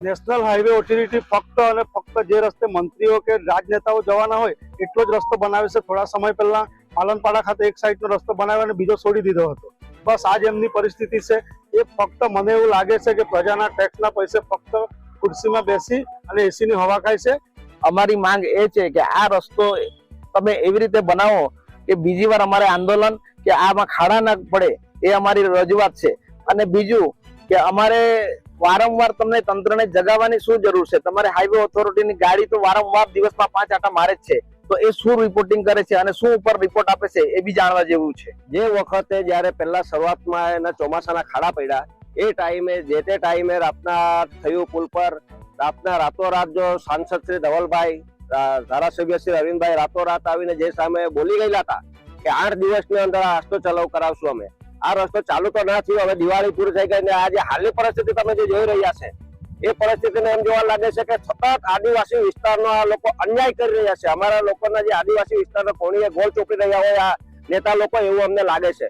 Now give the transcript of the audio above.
National highway authority ફક્ત જે રસ્તે મંત્રીઓ કે રાજનેતાઓ જવાના હોય એટલો જ રસ્તો બનાવે છે. થોડા સમય પહેલા પાલનપાડા ખાતે એક સાઈડનો રસ્તો બનાવ્યો અને બીજો છોડી દીધો હતો. બસ આ જ એમની પરિસ્થિતિ છે. એ ફક્ત મને એવું લાગે છે કે પ્રજાના ટેક્સના પૈસે ફક્ત ખુરશીમાં બેસી અને એસીની હવા ખાય છે. અમારી માંગ એ છે કે આ રસ્તો તમે એવી રીતે બનાવો કે બીજી વાર અમારે આંદોલન કે આમાં ખાડા ના પડે, એ અમારી રજૂઆત છે. અને બીજું કે અમારે વારંવાર તમને તંત્રને જગાવવાની શું જરૂર છે? તમારે હાઈવે ઓથોરિટીની ગાડી તો વારંવાર દિવસમાં 5 આંટા મારે જ છે, તો એ શું રિપોર્ટિંગ કરે છે અને શું ઉપર રિપોર્ટ આપે છે એ બી જાણવા જેવું છે. જે વખતે જ્યારે પહેલા શરૂઆતમાં એના ચોમાસાના ખાડા પડ્યા એ ટાઈમે જે તે ટાઈમે રાતના થયું પુલ પર રાતના રાતોરાત જો સાંસદ શ્રી ધવલભાઈ, ધારાસભ્ય શ્રી અરવિંદભાઈ રાતોરાત આવીને જે સામે બોલી ગયેલા હતા કે 8 દિવસની અંદર આ રસ્તો ચાલુ કરાવશું અમે. આ રસ્તો ચાલુ તો ના થયો. હવે દિવાળી પૂરી થઈ ગઈ ને આ જે હાલની પરિસ્થિતિ તમે જે જોઈ રહ્યા છે એ પરિસ્થિતિને એમ જોવા લાગે છે કે સતત આદિવાસી વિસ્તારનો આ લોકો અન્યાય કરી રહ્યા છે. અમારા લોકોના જે આદિવાસી વિસ્તારના કોણીએ ગોળ ચોપડી રહ્યા હોય આ નેતા લોકો, એવું અમને લાગે છે.